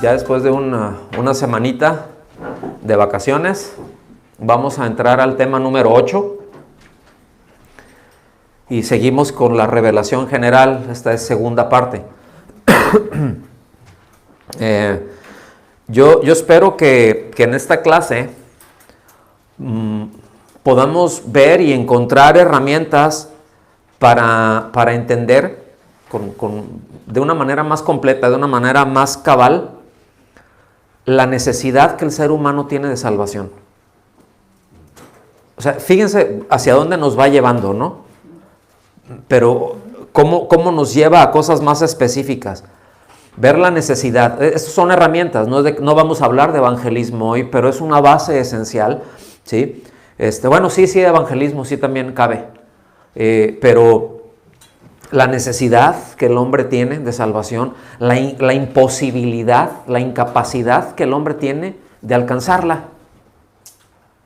ya después de una semanita de vacaciones, vamos a entrar al tema número 8 y seguimos con la revelación general. Esta es segunda parte. Yo espero que en esta clase podamos ver y encontrar herramientas para entender de una manera más completa, de una manera más cabal, la necesidad que el ser humano tiene de salvación. O sea, fíjense hacia dónde nos va llevando, ¿no? Pero cómo nos lleva a cosas más específicas. Ver la necesidad. Estas son herramientas, no vamos a hablar de evangelismo hoy, pero es una base esencial, ¿sí? Bueno, sí, de evangelismo sí también cabe, pero la necesidad que el hombre tiene de salvación, la imposibilidad, la incapacidad que el hombre tiene de alcanzarla.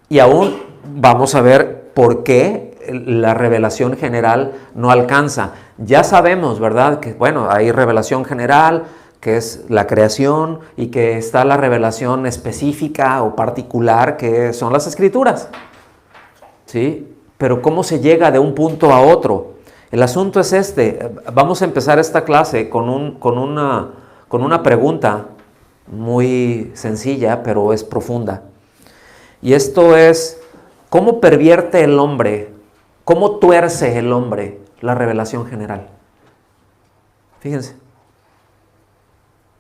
Y aún vamos a ver por qué la revelación general no alcanza. Ya sabemos, ¿verdad? Que bueno, hay revelación general, que es la creación, y que está la revelación específica o particular, que son las Escrituras. ¿Sí? Pero ¿cómo se llega de un punto a otro? El asunto es este. Vamos a empezar esta clase con una pregunta muy sencilla, pero es profunda. Y esto es, ¿cómo pervierte el hombre, cómo tuerce el hombre la revelación general? Fíjense.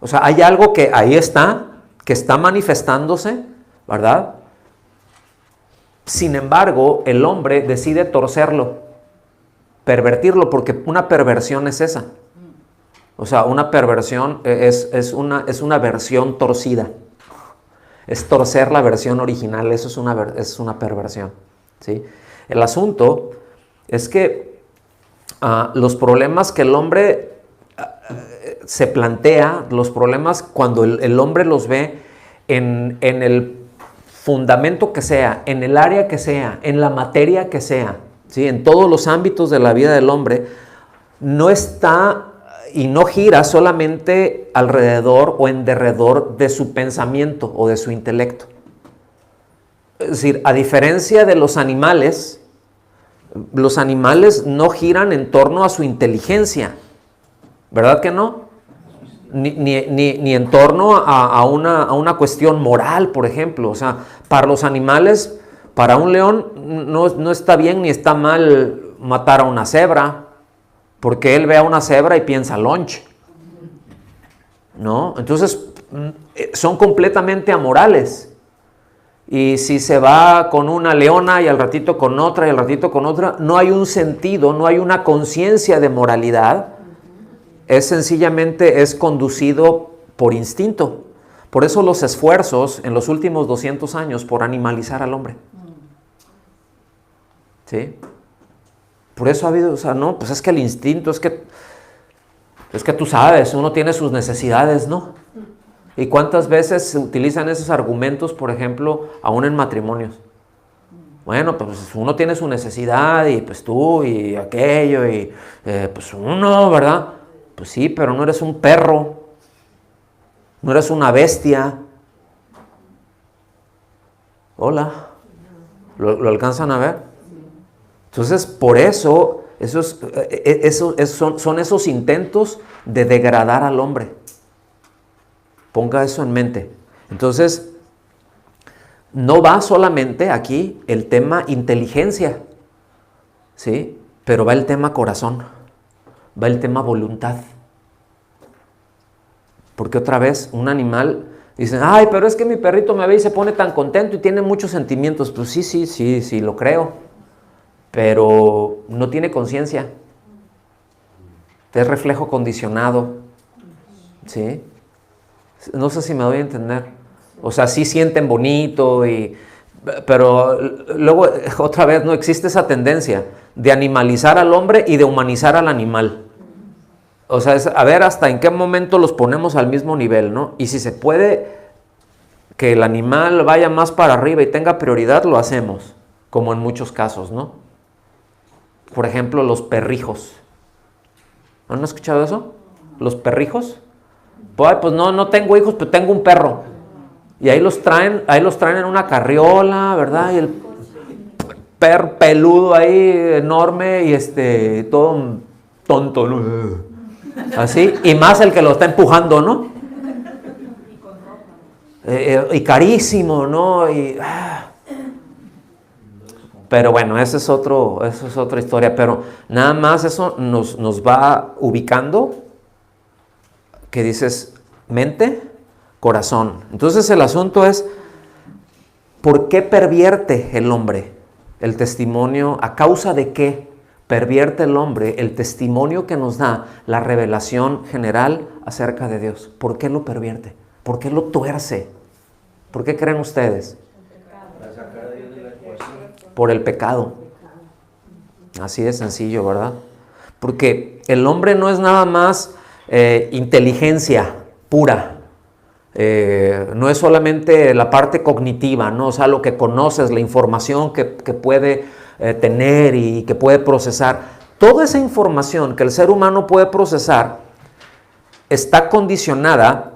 O sea, hay algo que ahí está, que está manifestándose, ¿verdad? Sin embargo, el hombre decide torcerlo, pervertirlo, porque una perversión es esa. O sea, una perversión es una versión torcida. Es torcer la versión original, eso es una perversión, ¿sí? El asunto es que los problemas que el hombre se plantea, los problemas cuando el hombre los ve en el fundamento que sea, en el área que sea, en la materia que sea, ¿sí? En todos los ámbitos de la vida del hombre, no está y no gira solamente alrededor o en derredor de su pensamiento o de su intelecto. Es decir, a diferencia de los animales no giran en torno a su inteligencia, ¿verdad que no? Ni en torno a una cuestión moral, por ejemplo. O sea, para los animales, para un león no está bien ni está mal matar a una cebra, porque él ve a una cebra y piensa lunch, ¿no? Entonces, son completamente amorales. Y si se va con una leona y al ratito con otra y al ratito con otra, no hay un sentido, no hay una conciencia de moralidad. Sencillamente es conducido por instinto. Por eso los esfuerzos en los últimos 200 años por animalizar al hombre. ¿Sí? Por eso ha habido, o sea, no, pues es que el instinto, es que tú sabes, uno tiene sus necesidades, ¿no? ¿Y cuántas veces se utilizan esos argumentos, por ejemplo, aún en matrimonios? Bueno, pues uno tiene su necesidad y pues tú y aquello y pues uno, ¿verdad? Pues sí, pero no eres un perro, no eres una bestia. Hola, ¿lo alcanzan a ver? Entonces, por eso, son esos intentos de degradar al hombre. Ponga eso en mente. Entonces, no va solamente aquí el tema inteligencia, ¿sí? Pero va el tema corazón, va el tema voluntad. Porque otra vez, un animal dice, ay, pero es que mi perrito me ve y se pone tan contento y tiene muchos sentimientos. Pues sí, lo creo. Pero no tiene conciencia. Es reflejo condicionado. ¿Sí? No sé si me doy a entender. O sea, sí sienten bonito, pero luego otra vez no existe esa tendencia de animalizar al hombre y de humanizar al animal. O sea, es a ver hasta en qué momento los ponemos al mismo nivel, ¿no? Y si se puede que el animal vaya más para arriba y tenga prioridad, lo hacemos, como en muchos casos, ¿no? Por ejemplo, los perrijos. ¿Han escuchado eso? Los perrijos. Pues no tengo hijos, pero tengo un perro. Y ahí los traen en una carriola, ¿verdad? Y el perro peludo ahí, enorme, y todo tonto, ¿no? Así, y más el que lo está empujando, ¿no? Y carísimo, ¿no? Pero bueno, eso es otra historia. Pero nada más eso nos va ubicando, que dices, mente, corazón. Entonces el asunto es, ¿por qué pervierte el hombre el testimonio? ¿A causa de qué pervierte el hombre el testimonio que nos da la revelación general acerca de Dios? ¿Por qué lo pervierte? ¿Por qué lo tuerce? ¿Por qué creen ustedes? Por el pecado. Así de sencillo, ¿verdad? Porque el hombre no es nada más inteligencia pura. No es solamente la parte cognitiva, ¿no? O sea, lo que conoces, la información que puede tener y que puede procesar. Toda esa información que el ser humano puede procesar está condicionada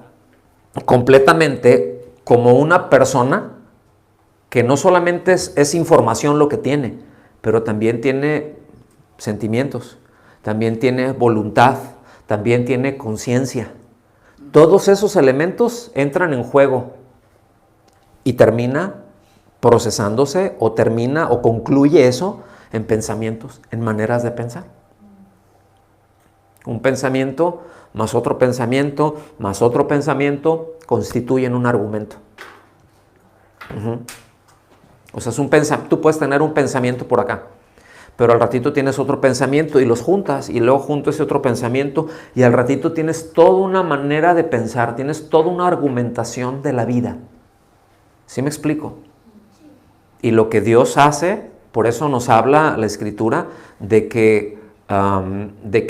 completamente como una persona que no solamente es información lo que tiene, pero también tiene sentimientos, también tiene voluntad, también tiene conciencia. Todos esos elementos entran en juego y termina procesándose o termina o concluye eso en pensamientos, en maneras de pensar. Un pensamiento más otro pensamiento más otro pensamiento constituyen un argumento. O sea, tú puedes tener un pensamiento por acá, pero al ratito tienes otro pensamiento y los juntas, y luego juntas ese otro pensamiento, y al ratito tienes toda una manera de pensar, tienes toda una argumentación de la vida. ¿Sí me explico? Y lo que Dios hace, por eso nos habla la Escritura, de que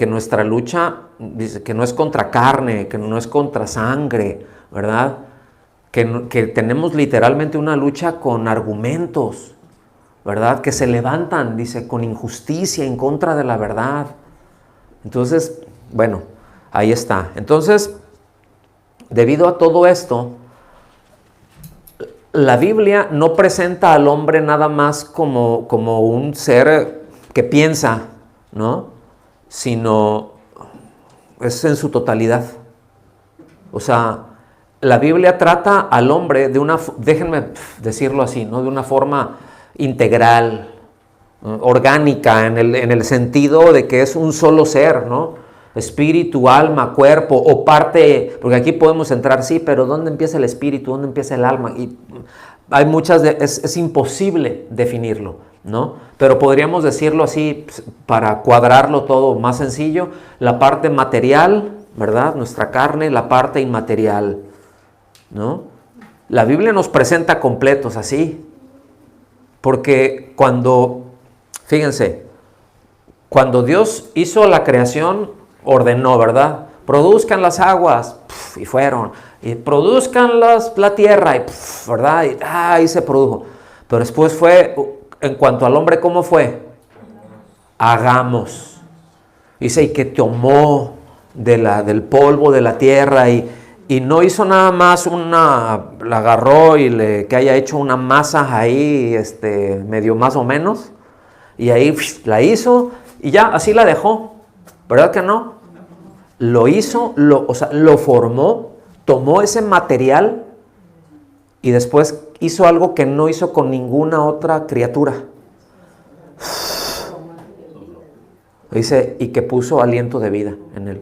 nuestra lucha, dice que no es contra carne, que no es contra sangre, ¿verdad? Que tenemos literalmente una lucha con argumentos, ¿verdad? Que se levantan, dice, con injusticia en contra de la verdad. Entonces, bueno, ahí está. Entonces, debido a todo esto, la Biblia no presenta al hombre nada más como un ser que piensa, ¿no? Sino es en su totalidad. O sea, la Biblia trata al hombre déjenme decirlo así, ¿no? De una forma integral, orgánica, en el sentido de que es un solo ser, ¿no? Espíritu, alma, cuerpo o parte, porque aquí podemos entrar, sí, pero ¿dónde empieza el espíritu? ¿Dónde empieza el alma? Y hay es imposible definirlo, ¿no? Pero podríamos decirlo así, para cuadrarlo todo más sencillo, la parte material, ¿verdad? Nuestra carne, la parte inmaterial, ¿no? La Biblia nos presenta completos así, porque fíjense, cuando Dios hizo la creación, ordenó, ¿verdad? Produzcan las aguas, y fueron, y produzcan la tierra, y ¿verdad? Y ahí se produjo. Pero después en cuanto al hombre, ¿cómo fue? Hagamos. Dice, y que tomó del polvo de la tierra y no hizo nada más la agarró y que haya hecho una masa ahí, medio más o menos, y ahí la hizo y ya, así la dejó, ¿verdad que no? Lo hizo, lo formó, tomó ese material y después hizo algo que no hizo con ninguna otra criatura. Dice, y que puso aliento de vida en él.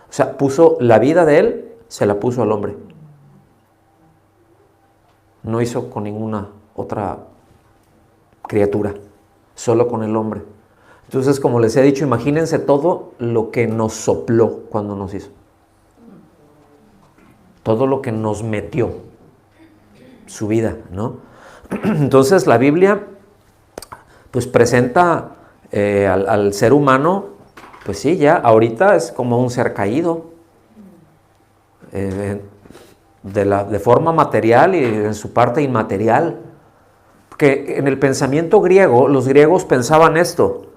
O sea, puso la vida de él, se la puso al hombre. No hizo con ninguna otra criatura, solo con el hombre. Entonces, como les he dicho, imagínense todo lo que nos sopló cuando nos hizo. Todo lo que nos metió, su vida, ¿no? Entonces, la Biblia, pues presenta al ser humano, pues sí, ya ahorita es como un ser caído, de forma material y en su parte inmaterial. Porque en el pensamiento griego, los griegos pensaban esto: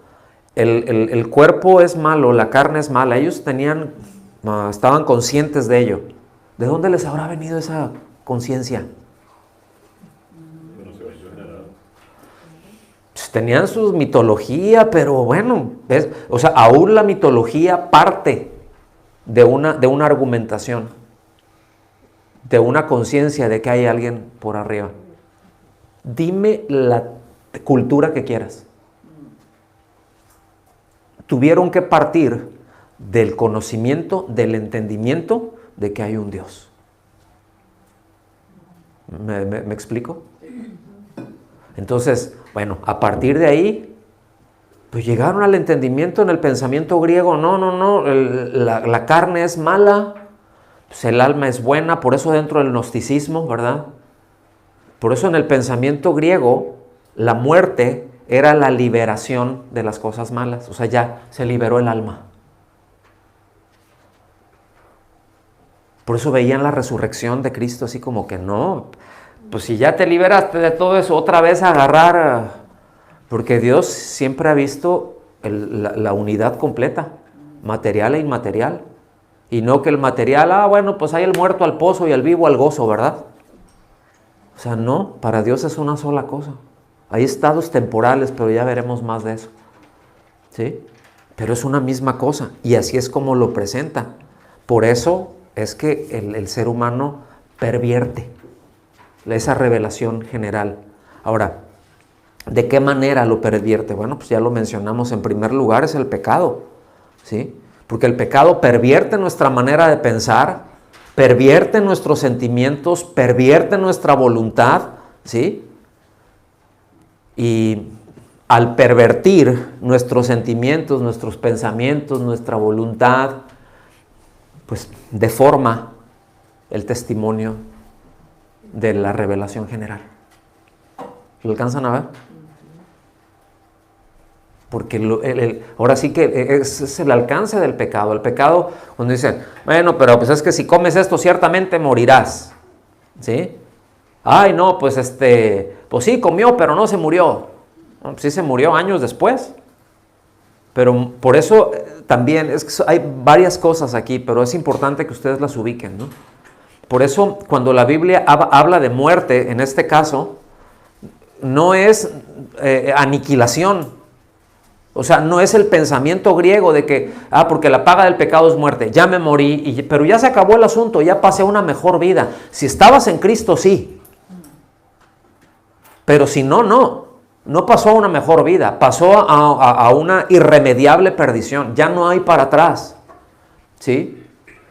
el cuerpo es malo, la carne es mala. Ellos tenían estaban conscientes de ello. ¿De dónde les habrá venido esa conciencia? Pues tenían su mitología, pero bueno, o sea, aún la mitología parte de una argumentación, de una conciencia de que hay alguien por arriba. Dime la cultura que quieras. Tuvieron que partir del conocimiento, del entendimiento de que hay un Dios. ¿Me explico? Entonces, bueno, a partir de ahí, pues llegaron al entendimiento en el pensamiento griego. No, la carne es mala, pues el alma es buena, por eso dentro del gnosticismo, ¿verdad? Por eso en el pensamiento griego, la muerte era la liberación de las cosas malas. O sea, ya se liberó el alma. Por eso veían la resurrección de Cristo así como que no, pues si ya te liberaste de todo eso, otra vez agarrar, porque Dios siempre ha visto la unidad completa, material e inmaterial. Y no que el material, bueno, pues hay el muerto al pozo y el vivo al gozo, ¿verdad? O sea, no, para Dios es una sola cosa. Hay estados temporales, pero ya veremos más de eso. ¿Sí? Pero es una misma cosa y así es como lo presenta. Por eso es que el ser humano pervierte esa revelación general. Ahora, ¿de qué manera lo pervierte? Bueno, pues ya lo mencionamos. En primer lugar es el pecado, ¿sí? Porque el pecado pervierte nuestra manera de pensar, pervierte nuestros sentimientos, pervierte nuestra voluntad, ¿sí? Y al pervertir nuestros sentimientos, nuestros pensamientos, nuestra voluntad, pues deforma el testimonio de la revelación general. ¿Lo alcanzan a ver? Porque ahora sí que es el alcance del pecado. El pecado, cuando dicen, bueno, pero pues es que si comes esto ciertamente morirás. ¿Sí? Ay, no, pues pues sí comió, pero no se murió. No, pues sí se murió años después. Pero por eso también, es que hay varias cosas aquí, pero es importante que ustedes las ubiquen, ¿no? Por eso cuando la Biblia habla de muerte, en este caso, no es aniquilación. O sea, no es el pensamiento griego de que, porque la paga del pecado es muerte, ya me morí, pero ya se acabó el asunto, ya pasé a una mejor vida. Si estabas en Cristo, sí. Pero si no, no pasó a una mejor vida, pasó a una irremediable perdición, ya no hay para atrás. ¿Sí?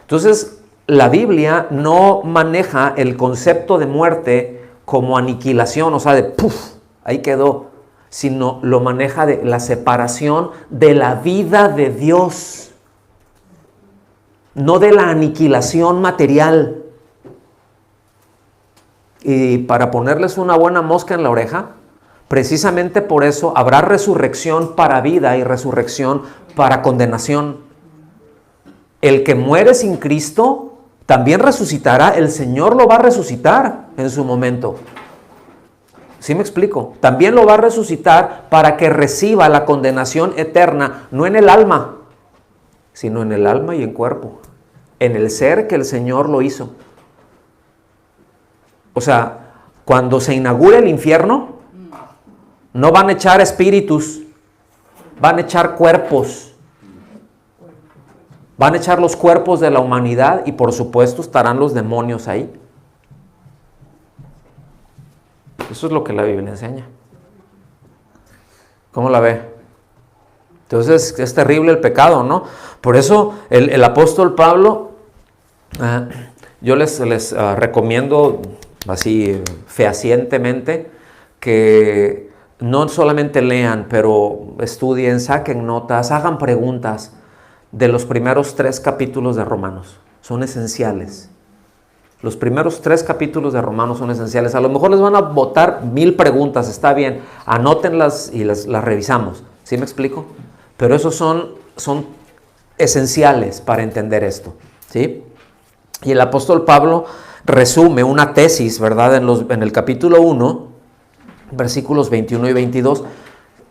Entonces, la Biblia no maneja el concepto de muerte como aniquilación, o sea, de ¡puf! Ahí quedó. Sino lo maneja de la separación de la vida de Dios, no de la aniquilación material. Y para ponerles una buena mosca en la oreja, precisamente por eso habrá resurrección para vida y resurrección para condenación. El que muere sin Cristo también resucitará, el Señor lo va a resucitar en su momento. ¿Sí me explico? También lo va a resucitar para que reciba la condenación eterna, no en el alma, sino en el alma y en cuerpo, en el ser que el Señor lo hizo. O sea, cuando se inaugure el infierno, no van a echar espíritus, van a echar cuerpos. Van a echar los cuerpos de la humanidad y por supuesto estarán los demonios ahí. Eso es lo que la Biblia enseña. ¿Cómo la ve? Entonces es terrible el pecado, ¿no? Por eso el apóstol Pablo, yo les recomiendo así fehacientemente que no solamente lean, pero estudien, saquen notas, hagan preguntas de los primeros 3 capítulos de Romanos. Son esenciales. Los primeros 3 capítulos de Romanos son esenciales. A lo mejor les van a botar 1000 preguntas, está bien, anótenlas y las revisamos. ¿Sí me explico? Pero esos son esenciales para entender esto. ¿Sí? Y el apóstol Pablo resume una tesis, ¿verdad? En el capítulo 1, versículos 21 y 22.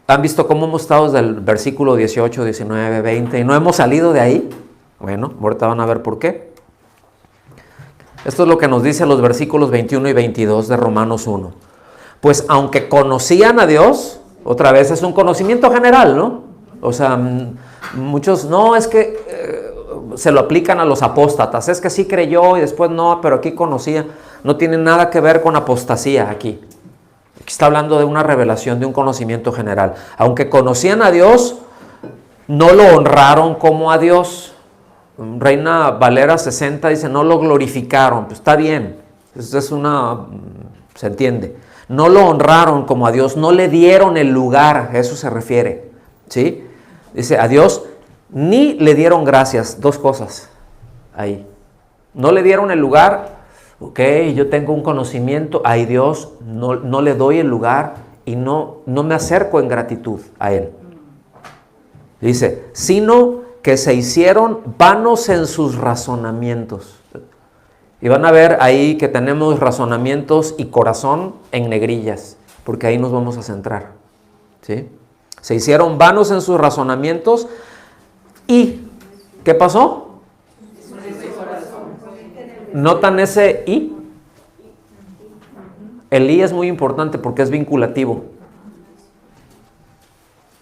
¿Han visto cómo hemos estado desde el versículo 18, 19, 20 y no hemos salido de ahí? Bueno, ahorita van a ver por qué. Esto es lo que nos dice los versículos 21 y 22 de Romanos 1. Pues aunque conocían a Dios, otra vez es un conocimiento general, ¿no? O sea, muchos, no, es que se lo aplican a los apóstatas, es que sí creyó y después no, pero aquí conocía. No tiene nada que ver con apostasía aquí. Aquí está hablando de una revelación, de un conocimiento general. Aunque conocían a Dios, no lo honraron como a Dios. Reina Valera 60 dice, no lo glorificaron. Pues está bien, eso es se entiende. No lo honraron como a Dios, no le dieron el lugar, a eso se refiere, ¿sí? Dice, a Dios ni le dieron gracias, dos cosas ahí. No le dieron el lugar, ok, yo tengo un conocimiento, ay Dios, no le doy el lugar y no me acerco en gratitud a Él. Dice, sino que se hicieron vanos en sus razonamientos. Y van a ver ahí que tenemos razonamientos y corazón en negrillas, porque ahí nos vamos a centrar, ¿sí? Se hicieron vanos en sus razonamientos y, ¿qué pasó? ¿Notan ese y? El y es muy importante porque es vinculativo.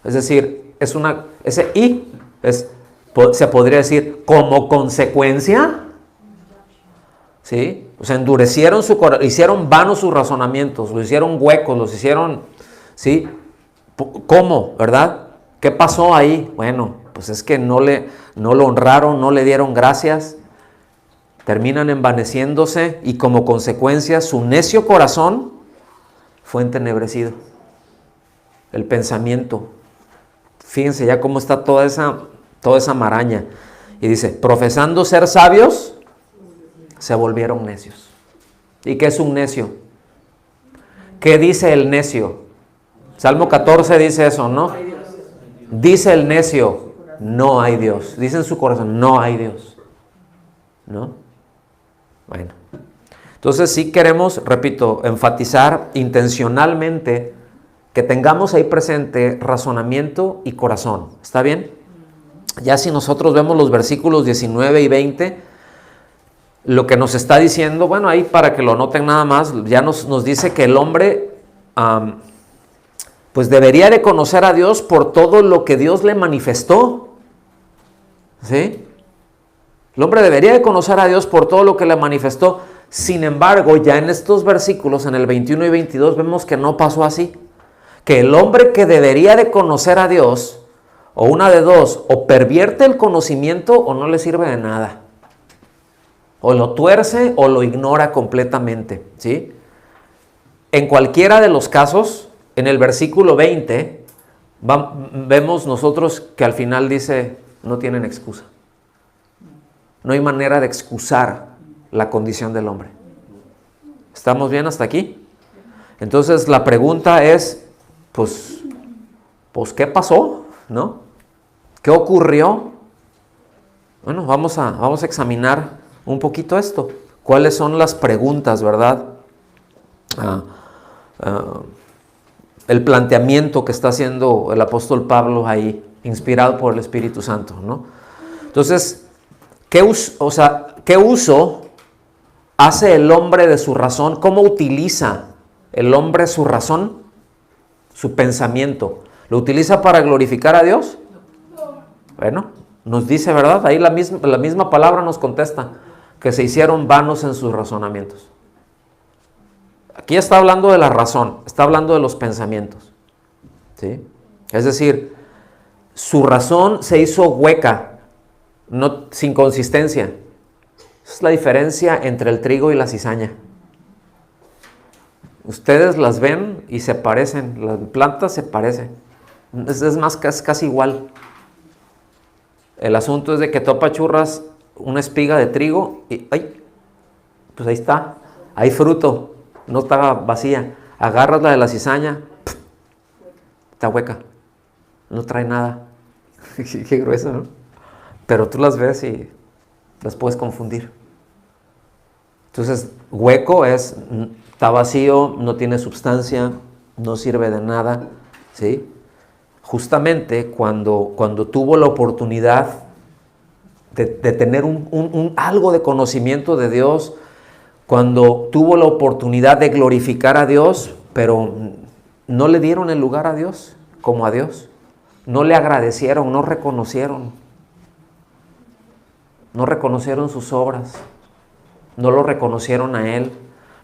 Es decir, ese y se podría decir como consecuencia, ¿sí? O sea, endurecieron su corazón, hicieron vanos sus razonamientos, los hicieron huecos, los hicieron, ¿sí? ¿Cómo? ¿Verdad? ¿Qué pasó ahí? Bueno, pues es que no lo honraron, no le dieron gracias, terminan envaneciéndose y como consecuencia su necio corazón fue entenebrecido. El pensamiento. Fíjense ya cómo está toda esa maraña. Y dice, profesando ser sabios, se volvieron necios. ¿Y qué es un necio? ¿Qué dice el necio? Salmo 14 dice eso, ¿no? Dice el necio, no hay Dios. Dice en su corazón, no hay Dios. ¿No? Bueno. Entonces sí queremos, repito, enfatizar intencionalmente que tengamos ahí presente razonamiento y corazón. ¿Está bien? Ya si nosotros vemos los versículos 19 y 20, lo que nos está diciendo, bueno, ahí para que lo noten nada más, ya nos dice que el hombre pues debería de conocer a Dios por todo lo que Dios le manifestó. ¿Sí? El hombre debería de conocer a Dios por todo lo que le manifestó. Sin embargo, ya en estos versículos, en el 21 y 22, vemos que no pasó así. Que el hombre que debería de conocer a Dios, o una de dos, o pervierte el conocimiento o no le sirve de nada. O lo tuerce o lo ignora completamente, ¿sí? En cualquiera de los casos, en el versículo 20, vemos nosotros que al final dice, no tienen excusa. No hay manera de excusar la condición del hombre. ¿Estamos bien hasta aquí? Entonces la pregunta es, pues ¿qué pasó? ¿No? ¿Qué ocurrió? Bueno, vamos a examinar un poquito esto. ¿Cuáles son las preguntas, verdad? El planteamiento que está haciendo el apóstol Pablo ahí, inspirado por el Espíritu Santo, ¿no? Entonces, ¿qué uso hace el hombre de su razón? ¿Cómo utiliza el hombre su razón? Su pensamiento. ¿Lo utiliza para glorificar a Dios? Bueno, nos dice, ¿verdad? Ahí la misma palabra nos contesta, que se hicieron vanos en sus razonamientos. Aquí está hablando de la razón, está hablando de los pensamientos, ¿sí? Es decir, su razón se hizo hueca, sin consistencia. Esa es la diferencia entre el trigo y la cizaña. Ustedes las ven y se parecen, las plantas se parecen. Es casi igual. El asunto es de que tú apachurras una espiga de trigo y pues ahí está, hay fruto, no está vacía. Agarras la de la cizaña, está hueca, no trae nada. Qué grueso, ¿no? Pero tú las ves y las puedes confundir. Entonces, hueco está vacío, no tiene substancia, no sirve de nada, ¿sí? Justamente cuando tuvo la oportunidad de tener algo de conocimiento de Dios, cuando tuvo la oportunidad de glorificar a Dios, pero no le dieron el lugar a Dios como a Dios. No le agradecieron, no reconocieron. No reconocieron sus obras. No lo reconocieron a Él.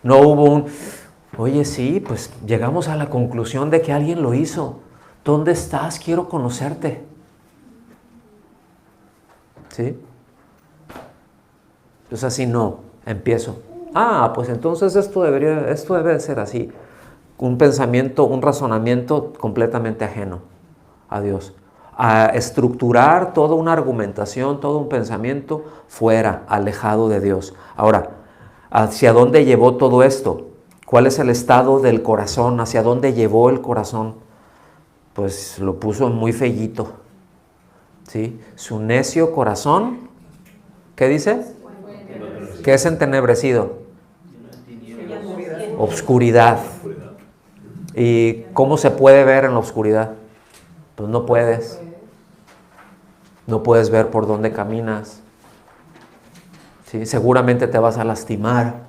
No hubo oye, sí, pues llegamos a la conclusión de que alguien lo hizo. ¿Dónde estás? Quiero conocerte. ¿Sí? Pues así no, empiezo. Pues entonces esto debe de ser así. Un pensamiento, un razonamiento completamente ajeno a Dios. A estructurar toda una argumentación, todo un pensamiento fuera, alejado de Dios. Ahora, ¿hacia dónde llevó todo esto? ¿Cuál es el estado del corazón? ¿Hacia dónde llevó el corazón? Pues lo puso muy fellito. ¿Sí? Su necio corazón, ¿qué dice? ¿Qué es entenebrecido? Obscuridad. ¿Y cómo se puede ver en la oscuridad? Pues no puedes. No puedes ver por dónde caminas. ¿Sí? Seguramente te vas a lastimar.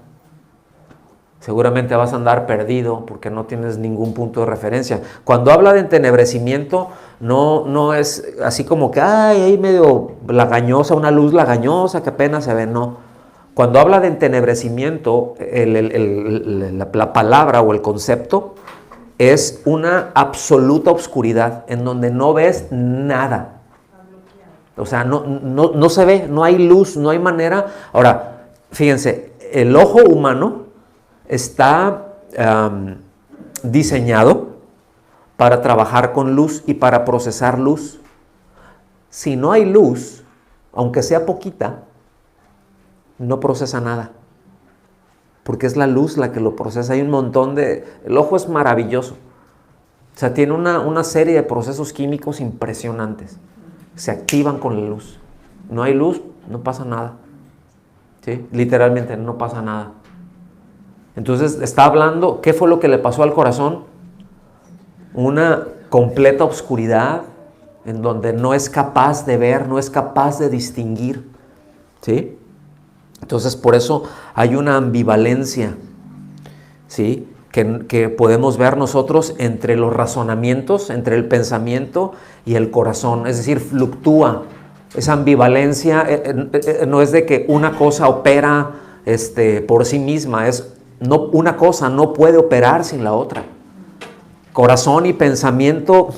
Seguramente vas a andar perdido porque no tienes ningún punto de referencia. Cuando habla de entenebrecimiento, no es así como que ahí medio lagañosa, una luz lagañosa que apenas se ve, no. Cuando habla de entenebrecimiento, la palabra o el concepto es una absoluta oscuridad en donde no ves nada. O sea, no se ve, no hay luz, no hay manera. Ahora, fíjense, el ojo humano está diseñado para trabajar con luz y para procesar luz. Si no hay luz, aunque sea poquita, no procesa nada. Porque es la luz la que lo procesa. Hay un montón de... El ojo es maravilloso. O sea, tiene una serie de procesos químicos impresionantes. Se activan con la luz. No hay luz, no pasa nada. ¿Sí? Literalmente no pasa nada. Entonces está hablando, ¿qué fue lo que le pasó al corazón? Una completa oscuridad en donde no es capaz de ver, no es capaz de distinguir. ¿Sí? Entonces por eso hay una ambivalencia, ¿sí? Que podemos ver nosotros entre los razonamientos, entre el pensamiento y el corazón. Es decir, fluctúa. Esa ambivalencia no es de que una cosa opera por sí misma, una cosa no puede operar sin la otra. Corazón y pensamiento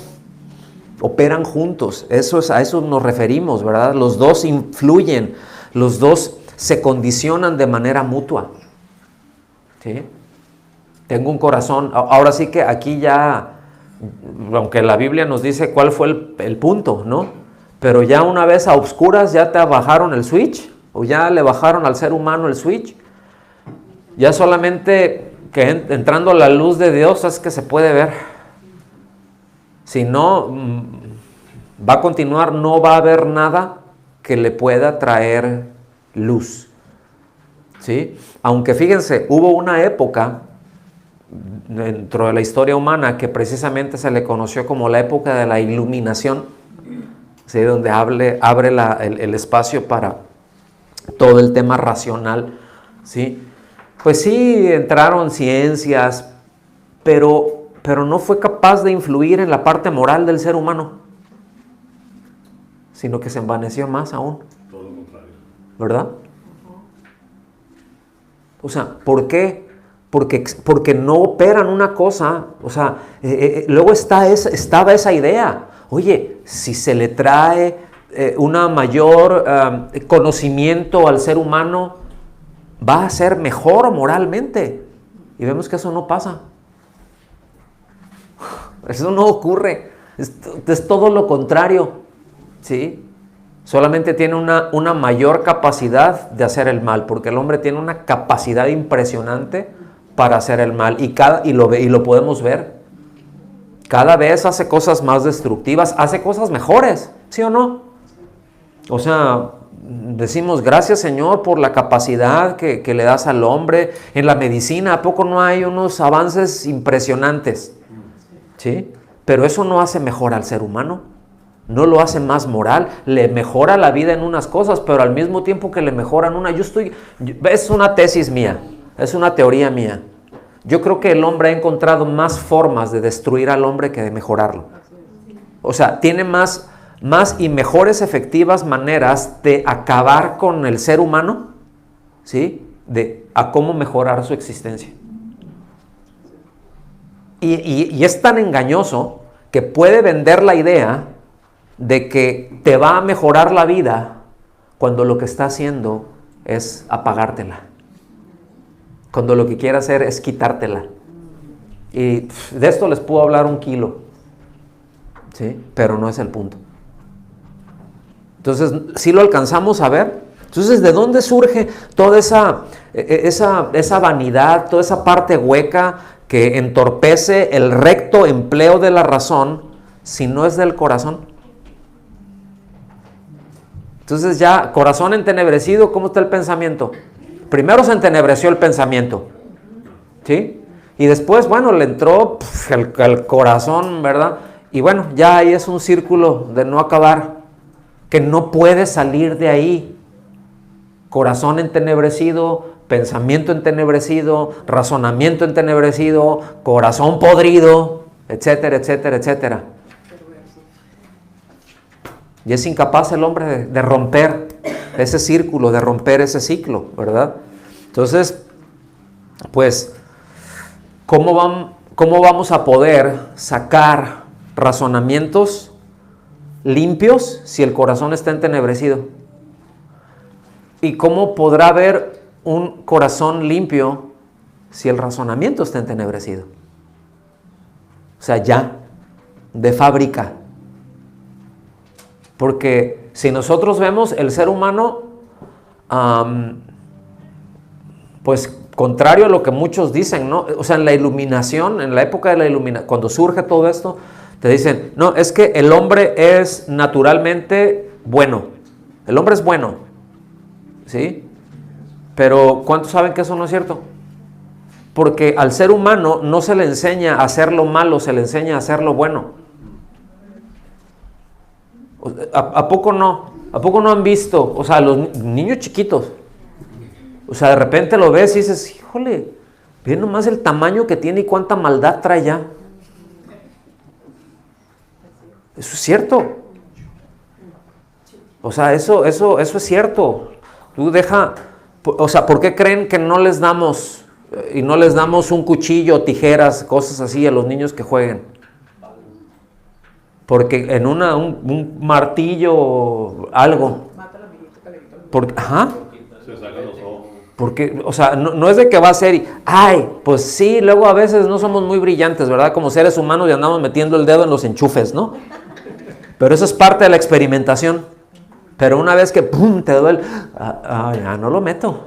operan juntos. A eso nos referimos, ¿verdad? Los dos influyen, los dos se condicionan de manera mutua. ¿Sí? Tengo un corazón, ahora sí que aquí ya, aunque la Biblia nos dice cuál fue el punto, ¿no? Pero ya una vez a oscuras ya te bajaron el switch, o ya le bajaron al ser humano el switch. Ya solamente que entrando la luz de Dios es que se puede ver. Si no, va a continuar, no va a haber nada que le pueda traer luz. ¿Sí? Aunque fíjense, hubo una época dentro de la historia humana que precisamente se le conoció como la época de la iluminación, ¿sí? Donde abre el espacio para todo el tema racional, ¿sí? Pues sí, entraron ciencias, pero no fue capaz de influir en la parte moral del ser humano, sino que se envaneció más aún. Todo lo contrario. ¿Verdad? O sea, ¿por qué? Porque no operan una cosa. O sea, luego estaba esa idea. Oye, si se le trae una mayor conocimiento al ser humano, va a ser mejor moralmente. Y vemos que eso no pasa. Eso no ocurre. Es todo lo contrario. ¿Sí? Solamente tiene una mayor capacidad de hacer el mal, porque el hombre tiene una capacidad impresionante para hacer el mal, y lo podemos ver. Cada vez hace cosas más destructivas, hace cosas mejores, ¿sí o no? O sea, decimos gracias Señor por la capacidad que le das al hombre. En la medicina, ¿a poco no hay unos avances impresionantes? ¿Sí? Pero eso no hace mejor al ser humano. no lo hace más moral, le mejora la vida en unas cosas, pero al mismo tiempo que le mejoran es una tesis mía, es una teoría mía. Yo creo que el hombre ha encontrado más formas de destruir al hombre que de mejorarlo. O sea, tiene más y mejores efectivas maneras de acabar con el ser humano, ¿sí? A cómo mejorar su existencia. Y es tan engañoso que puede vender la idea de que te va a mejorar la vida cuando lo que está haciendo es apagártela. Cuando lo que quiere hacer es quitártela. Y de esto les puedo hablar 1 kilo, ¿sí? Pero no es el punto. Entonces, ¿sí lo alcanzamos a ver? Entonces, ¿de dónde surge toda esa vanidad, toda esa parte hueca que entorpece el recto empleo de la razón si no es del corazón? Entonces ya, corazón entenebrecido, ¿cómo está el pensamiento? Primero se entenebreció el pensamiento, ¿sí? Y después, bueno, le entró el corazón, ¿verdad? Y bueno, ya ahí es un círculo de no acabar, que no puede salir de ahí. Corazón entenebrecido, pensamiento entenebrecido, razonamiento entenebrecido, corazón podrido, etcétera, etcétera, etcétera. Y es incapaz el hombre de romper ese círculo, de romper ese ciclo, ¿verdad? Entonces, pues, ¿cómo vamos a poder sacar razonamientos limpios si el corazón está entenebrecido? ¿Y cómo podrá haber un corazón limpio si el razonamiento está entenebrecido? O sea, ya, de fábrica. Porque si nosotros vemos el ser humano, pues contrario a lo que muchos dicen, ¿no? O sea, en la iluminación, en la época de la iluminación, cuando surge todo esto, te dicen, no, es que el hombre es naturalmente bueno. El hombre es bueno, ¿sí? Pero ¿cuántos saben que eso no es cierto? Porque al ser humano no se le enseña a hacer lo malo, se le enseña a hacer lo bueno. ¿A poco no? ¿A poco no han visto? O sea, los niños chiquitos. O sea, de repente lo ves y dices, híjole, ve nomás el tamaño que tiene y cuánta maldad trae ya. Eso es cierto. O sea, eso es cierto. Tú deja, o sea, ¿por qué creen que no les damos un cuchillo, tijeras, cosas así a los niños que jueguen? Porque en un martillo, algo. Ajá. Porque, o sea, no es de que va a ser, pues sí, luego a veces no somos muy brillantes, ¿verdad? Como seres humanos y andamos metiendo el dedo en los enchufes, ¿no? Pero eso es parte de la experimentación. Pero una vez que, ¡pum!, te duele, ya no lo meto.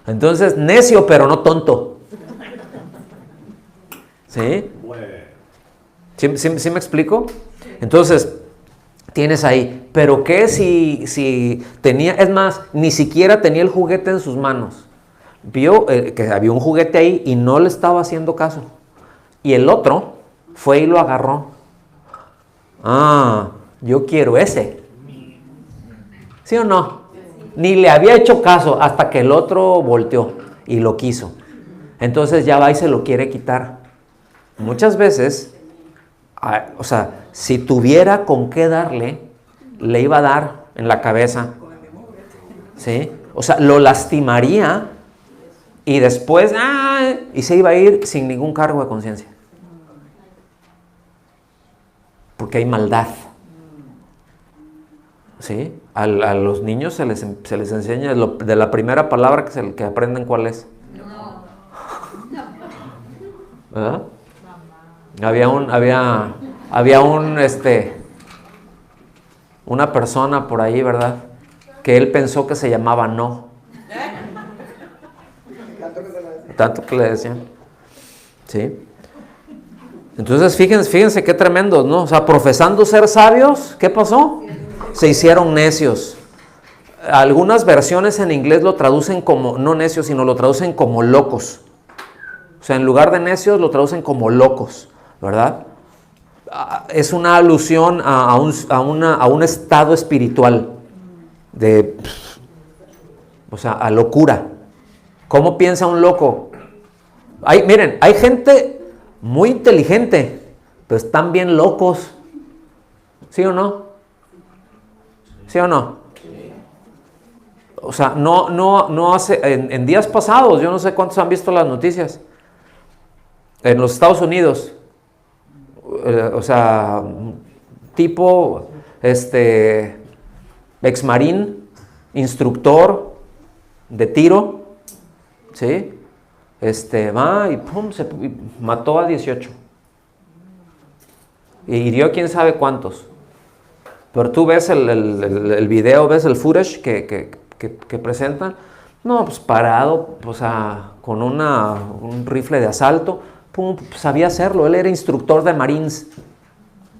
Entonces, necio, pero no tonto. ¿Sí? ¿Sí me explico? Entonces, tienes ahí, pero ¿qué si tenía, es más, ni siquiera tenía el juguete en sus manos? Vio que había un juguete ahí y no le estaba haciendo caso. Y el otro fue y lo agarró. Yo quiero ese. ¿Sí o no? Ni le había hecho caso hasta que el otro volteó y lo quiso. Entonces ya va y se lo quiere quitar. Muchas veces, o sea, si tuviera con qué darle, le iba a dar en la cabeza. ¿Sí? O sea, lo lastimaría y después, y se iba a ir sin ningún cargo de conciencia. Porque hay maldad. ¿Sí? A los niños se les enseña de la primera palabra que aprenden cuál es. ¿Verdad? Había una persona por ahí, ¿verdad? Que él pensó que se llamaba no. Tanto que le decían. ¿Sí? Entonces, fíjense qué tremendos, ¿no? O sea, profesando ser sabios, ¿qué pasó? Se hicieron necios. Algunas versiones en inglés lo traducen como, no necios, sino lo traducen como locos. O sea, en lugar de necios lo traducen como locos, ¿verdad? es una alusión a un estado espiritual o sea, a locura. ¿Cómo piensa un loco? Miren, hay gente muy inteligente, pero están bien locos. ¿Sí o no? ¿Sí o no? O sea, no hace, en días pasados, yo no sé cuántos han visto las noticias, en los Estados Unidos, o sea, tipo, exmarín, instructor de tiro, ¿sí? Va y pum, y mató a 18. Y hirió quién sabe cuántos. Pero tú ves el video, ves el footage que presentan. No, pues parado, o sea, con un rifle de asalto, pum, sabía hacerlo. Él era instructor de Marines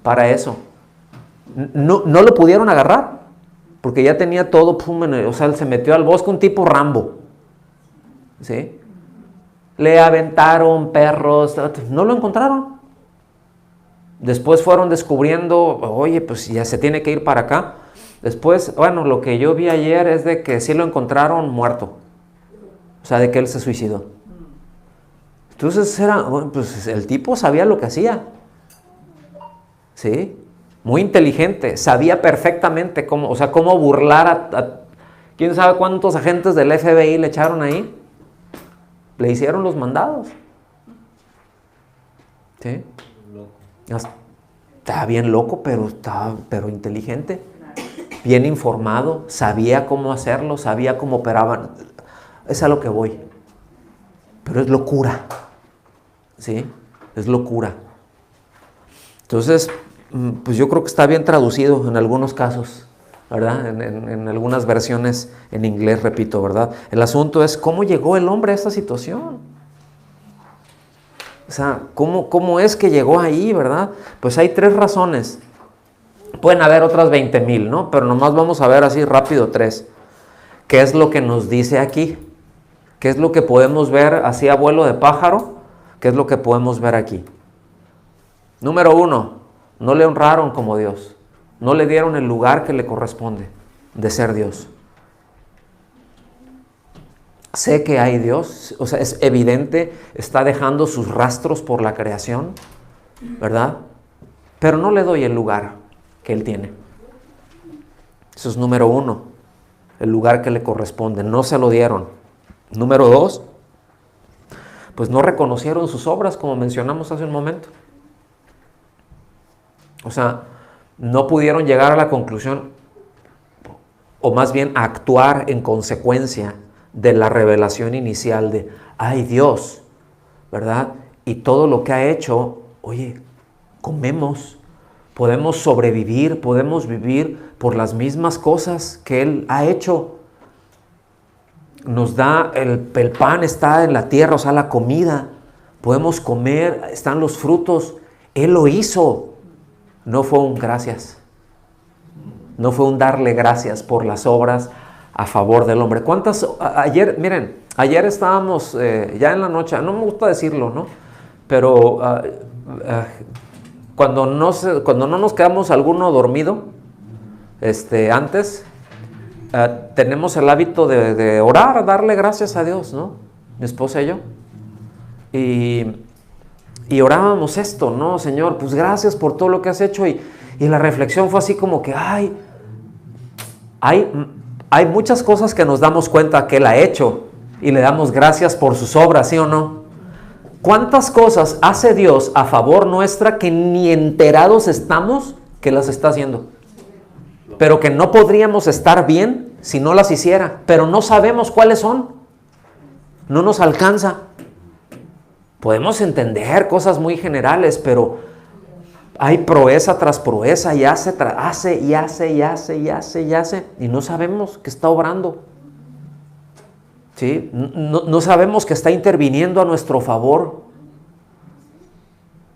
para eso. No lo pudieron agarrar, porque ya tenía todo, pum, o sea, él se metió al bosque, un tipo Rambo. ¿Sí? Le aventaron perros, no lo encontraron. Después fueron descubriendo, oye, pues ya se tiene que ir para acá. Después, bueno, lo que yo vi ayer es de que sí lo encontraron muerto. O sea, de que él se suicidó. Entonces pues el tipo sabía lo que hacía. ¿Sí? Muy inteligente, sabía perfectamente cómo burlar a quién sabe cuántos agentes del FBI le echaron ahí. Le hicieron los mandados. ¿Sí? Estaba bien loco, pero inteligente, bien informado, sabía cómo hacerlo, sabía cómo operaban. Es a lo que voy. Pero es locura. ¿Sí? Es locura. Entonces, pues yo creo que está bien traducido en algunos casos, ¿verdad? En algunas versiones en inglés, repito, ¿verdad? El asunto es cómo llegó el hombre a esta situación. O sea, ¿cómo es que llegó ahí, verdad? Pues hay 3 razones. Pueden haber otras 20,000, ¿no? Pero nomás vamos a ver así rápido 3. ¿Qué es lo que nos dice aquí? ¿Qué es lo que podemos ver así a vuelo de pájaro? ¿Qué es lo que podemos ver aquí? Número 1, no le honraron como Dios. No le dieron el lugar que le corresponde de ser Dios. Sé que hay Dios, o sea, es evidente, está dejando sus rastros por la creación, ¿verdad? Pero no le doy el lugar que Él tiene. Eso es número 1, el lugar que le corresponde, no se lo dieron. Número 2, pues no reconocieron sus obras, como mencionamos hace un momento. O sea, no pudieron llegar a la conclusión, o más bien a actuar en consecuencia de la revelación inicial de, ay Dios, ¿verdad? Y todo lo que ha hecho, oye, comemos, podemos sobrevivir, podemos vivir por las mismas cosas que Él ha hecho. Nos da, el pan está en la tierra, o sea, la comida, podemos comer, están los frutos, Él lo hizo. No fue un gracias, no fue un darle gracias por las obras a favor del hombre. Ayer estábamos ya en la noche, no me gusta decirlo, ¿no? Pero cuando no nos quedamos alguno dormido, antes, tenemos el hábito de orar, darle gracias a Dios, ¿no? Mi esposa y yo. Y orábamos esto, ¿no? Señor, pues gracias por todo lo que has hecho. Y la reflexión fue así como que, hay muchas cosas que nos damos cuenta que Él ha hecho y le damos gracias por sus obras, ¿sí o no? ¿Cuántas cosas hace Dios a favor nuestra que ni enterados estamos que las está haciendo? Pero que no podríamos estar bien si no las hiciera, pero no sabemos cuáles son. No nos alcanza. Podemos entender cosas muy generales, pero hay proeza tras proeza y hace, y no sabemos que está obrando. ¿Sí? No sabemos que está interviniendo a nuestro favor.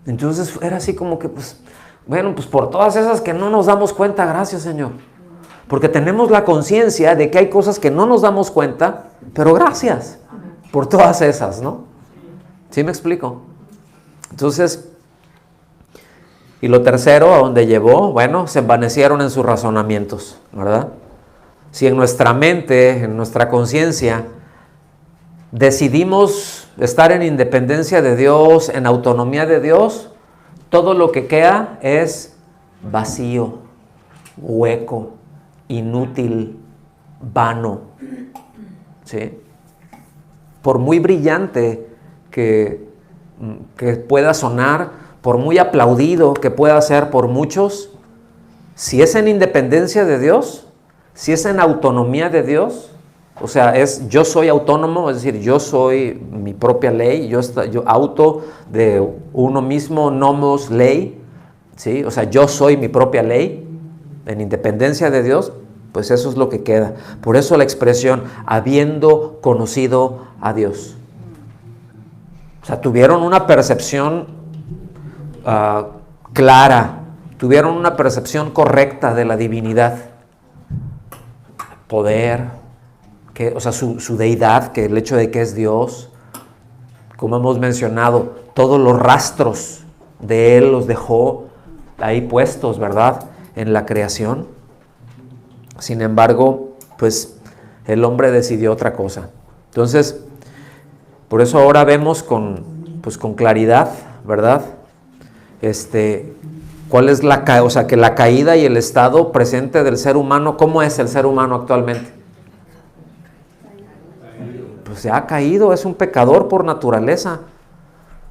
Entonces era así como que, pues por todas esas que no nos damos cuenta, gracias Señor. Porque tenemos la conciencia de que hay cosas que no nos damos cuenta, pero gracias por todas esas, ¿no? ¿Sí me explico? Entonces, Y lo tercero, a donde llevó, bueno, se envanecieron en sus razonamientos, ¿verdad? Si en nuestra mente, en nuestra conciencia, decidimos estar en independencia de Dios, en autonomía de Dios, todo lo que queda es vacío, hueco, inútil, vano, ¿sí? Por muy brillante que pueda sonar, por muy aplaudido que pueda ser por muchos, si es en independencia de Dios, si es en autonomía de Dios, o sea, es yo soy autónomo, es decir, yo soy mi propia ley, yo auto de uno mismo, nomos ley, ¿sí? O sea, yo soy mi propia ley, en independencia de Dios, pues eso es lo que queda. Por eso la expresión, habiendo conocido a Dios. O sea, tuvieron una percepción clara, tuvieron una percepción correcta de la divinidad, poder, o sea, su deidad, que el hecho de que es Dios, como hemos mencionado, todos los rastros de Él los dejó ahí puestos, ¿verdad?, en la creación. Sin embargo, pues el hombre decidió otra cosa. Entonces, por eso ahora vemos con claridad, ¿verdad?, cuál es o sea, que la caída y el estado presente del ser humano. ¿Cómo es el ser humano actualmente? Pues se ha caído, es un pecador por naturaleza.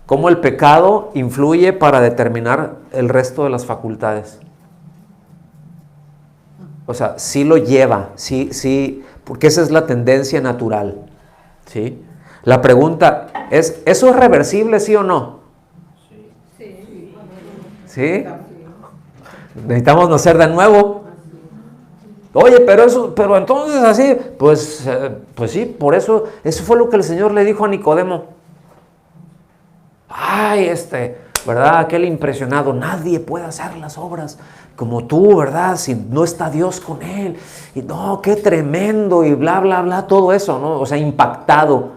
¿Cómo el pecado influye para determinar el resto de las facultades? O sea, sí lo lleva, sí, porque esa es la tendencia natural, ¿sí? La pregunta es, ¿eso es reversible, sí o no? ¿Sí? Necesitamos nacer de nuevo. Oye, pero entonces así, pues sí, por eso fue lo que el Señor le dijo a Nicodemo. Ay, ¿verdad? Aquel impresionado, nadie puede hacer las obras como tú, ¿verdad?, si no está Dios con él. Y no, qué tremendo, y bla, bla, bla, todo eso, ¿no? O sea, impactado.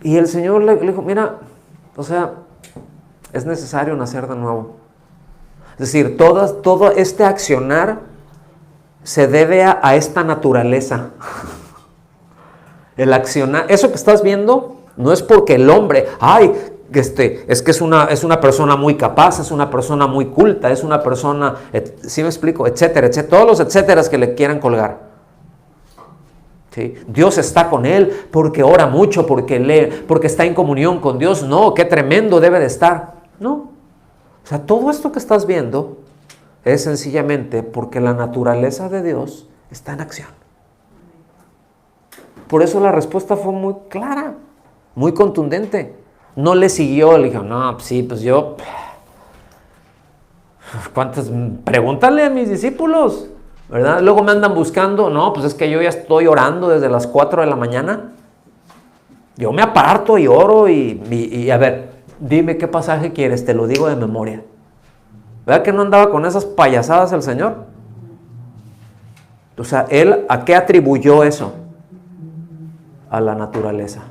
Y el Señor le dijo, mira, o sea, es necesario nacer de nuevo. Es decir, todo este accionar se debe a esta naturaleza. El accionar, eso que estás viendo, no es porque el hombre, es que es una persona muy capaz, es una persona muy culta, es una persona, ¿sí me explico?, etcétera, etcétera, todos los etcéteras que le quieran colgar. ¿Sí? Dios está con él porque ora mucho, porque lee, porque está en comunión con Dios. No, qué tremendo debe de estar. No. O sea, todo esto que estás viendo es sencillamente porque la naturaleza de Dios está en acción. Por eso la respuesta fue muy clara, muy contundente. No le siguió, le dijo, no, pues sí, pues yo, pregúntale a mis discípulos, ¿verdad? Luego me andan buscando, no, pues es que yo ya estoy orando desde las 4 de la mañana. Yo me aparto y oro y a ver, dime qué pasaje quieres, te lo digo de memoria. ¿Verdad que no andaba con esas payasadas el Señor? O sea, ¿Él a qué atribuyó eso? A la naturaleza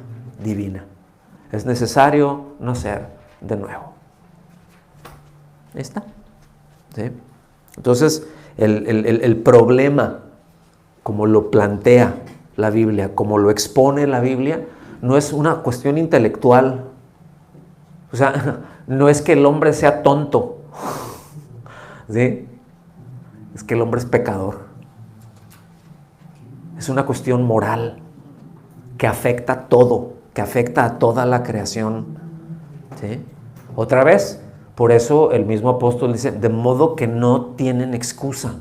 divina. Es necesario nacer de nuevo. Ahí está. ¿Sí? Entonces, el problema, como lo plantea la Biblia, como lo expone la Biblia, no es una cuestión intelectual. O sea, no es que el hombre sea tonto. ¿Sí? Es que el hombre es pecador. Es una cuestión moral que afecta todo, que afecta a toda la creación. ¿Sí? Otra vez, por eso el mismo apóstol dice, de modo que no tienen excusa.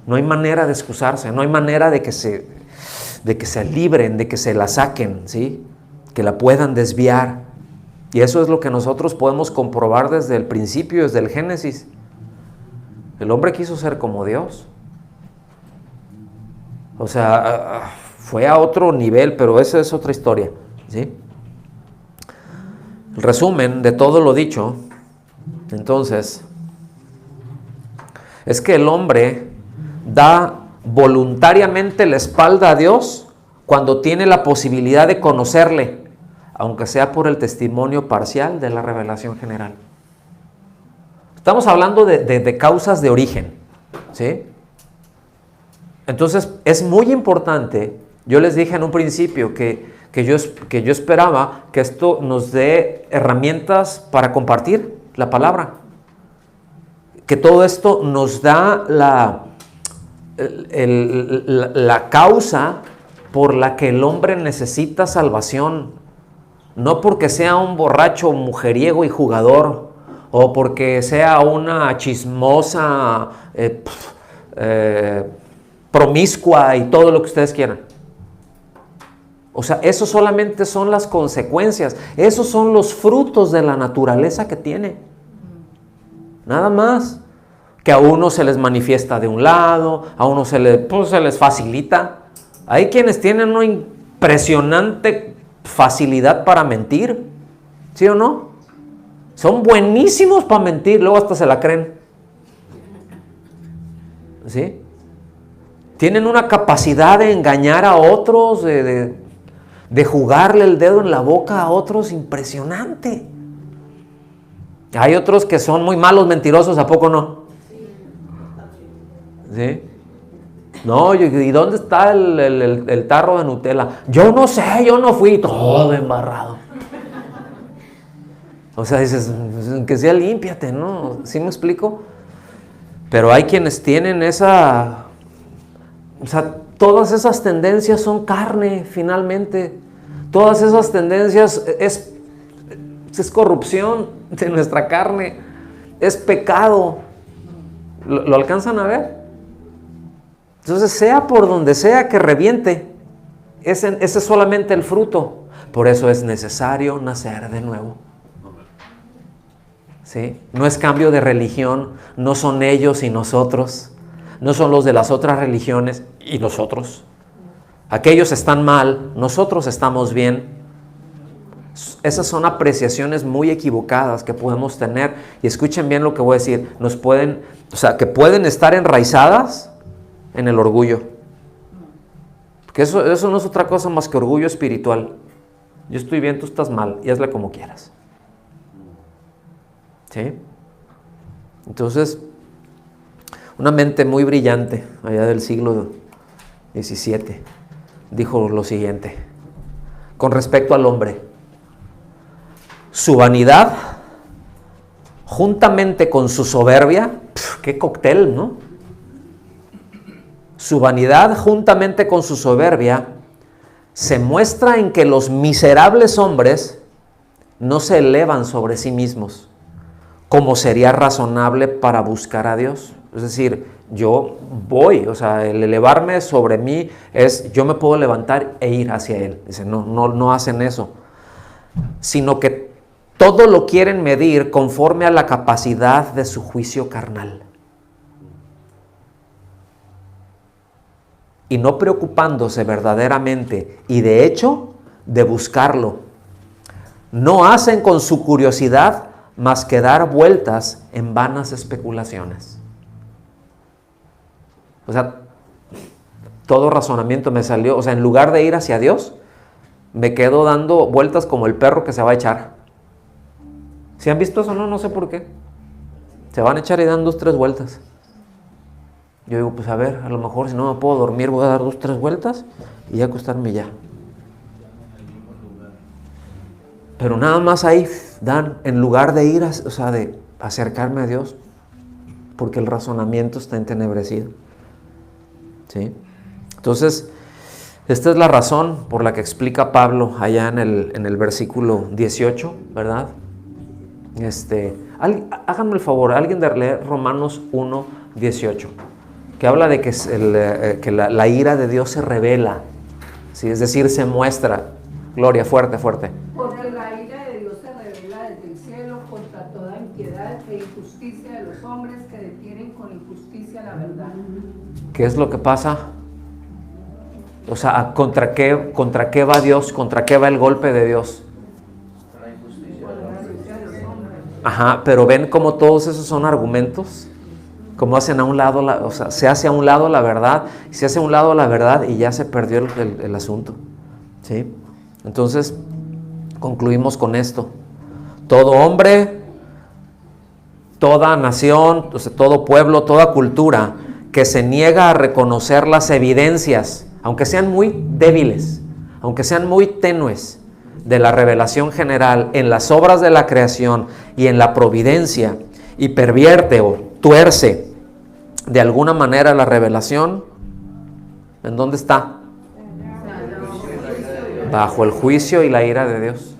No hay manera de excusarse, no hay manera de que se libren, de que se la saquen, ¿sí? Que la puedan desviar. Y eso es lo que nosotros podemos comprobar desde el principio, desde el Génesis. El hombre quiso ser como Dios. O sea, fue a otro nivel, pero esa es otra historia, ¿sí? El resumen de todo lo dicho, entonces, es que el hombre da voluntariamente la espalda a Dios cuando tiene la posibilidad de conocerle, aunque sea por el testimonio parcial de la revelación general. Estamos hablando de causas de origen, ¿sí? Entonces, es muy importante, yo les dije en un principio que yo esperaba que esto nos dé herramientas para compartir la palabra, que todo esto nos da la causa por la que el hombre necesita salvación, no porque sea un borracho, mujeriego y jugador, o porque sea una chismosa, promiscua y todo lo que ustedes quieran. O sea, eso solamente son las consecuencias, esos son los frutos de la naturaleza que tiene. Nada más. Que a uno se les manifiesta de un lado, a uno se les facilita. Hay quienes tienen una impresionante facilidad para mentir, ¿sí o no? Son buenísimos para mentir, luego hasta se la creen. ¿Sí? Tienen una capacidad de engañar a otros, de jugarle el dedo en la boca a otros impresionante. Hay otros que son muy malos mentirosos, ¿a poco no? ¿Sí? No, ¿y dónde está el tarro de Nutella? Yo no sé, yo no fui, todo embarrado. O sea, dices, que sea límpiate, ¿no? ¿Sí me explico? Pero hay quienes tienen esa... O sea, todas esas tendencias son carne, finalmente. Todas esas tendencias es corrupción de nuestra carne. Es pecado. ¿Lo alcanzan a ver? Entonces, sea por donde sea que reviente, ese es solamente el fruto. Por eso es necesario nacer de nuevo. ¿Sí? No es cambio de religión, no son ellos y nosotros, no son los de las otras religiones y nosotros. Aquellos están mal, nosotros estamos bien. Esas son apreciaciones muy equivocadas que podemos tener. Y escuchen bien lo que voy a decir. Que pueden estar enraizadas en el orgullo. Porque eso no es otra cosa más que orgullo espiritual. Yo estoy bien, tú estás mal, y hazle como quieras. ¿Sí? Entonces, una mente muy brillante, allá del siglo XVII, dijo lo siguiente, con respecto al hombre: su vanidad, juntamente con su soberbia, qué cóctel, ¿no? Su vanidad, juntamente con su soberbia, se muestra en que los miserables hombres no se elevan sobre sí mismos, como sería razonable para buscar a Dios. Es decir, yo voy, o sea, el elevarme sobre mí es, yo me puedo levantar e ir hacia Él. Dice, no hacen eso, sino que todo lo quieren medir conforme a la capacidad de su juicio carnal. Y no preocupándose verdaderamente y de hecho de buscarlo. No hacen con su curiosidad más que dar vueltas en vanas especulaciones. O sea, todo razonamiento me salió, o sea, en lugar de ir hacia Dios, me quedo dando vueltas como el perro que se va a echar. ¿Sí han visto eso? No sé por qué. Se van a echar y dan 2, 3 vueltas. Yo digo, pues a ver, a lo mejor si no me puedo dormir voy a dar 2, 3 vueltas y ya acostarme ya. Pero nada más ahí dan, en lugar de ir, o sea, de acercarme a Dios, porque el razonamiento está entenebrecido. ¿Sí? Entonces, esta es la razón por la que explica Pablo allá en el versículo 18, ¿verdad? Háganme el favor, alguien de leer Romanos 1, 18, que habla de que la ira de Dios se revela, ¿sí? Es decir, se muestra. Gloria, fuerte. Porque la ira de Dios se revela desde el cielo contra toda impiedad e injusticia de los hombres que detienen con injusticia la verdad. ¿Qué es lo que pasa? O sea, ¿contra qué va Dios? ¿Contra qué va el golpe de Dios? Ajá, pero ven cómo todos esos son argumentos, cómo hacen a un lado, o sea, se hace a un lado la verdad, se hace a un lado la verdad y ya se perdió el asunto, ¿sí? Entonces, concluimos con esto. Todo hombre toda nación, o sea, todo pueblo, toda cultura que se niega a reconocer las evidencias, aunque sean muy débiles, aunque sean muy tenues, de la revelación general en las obras de la creación y en la providencia, y pervierte o tuerce de alguna manera la revelación, ¿en dónde está? Bajo el juicio y la ira de Dios.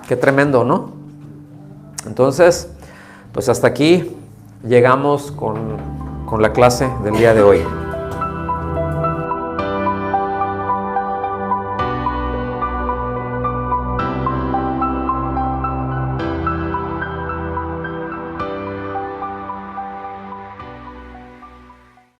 Qué tremendo, ¿no? Entonces, pues hasta aquí llegamos con la clase del día de hoy.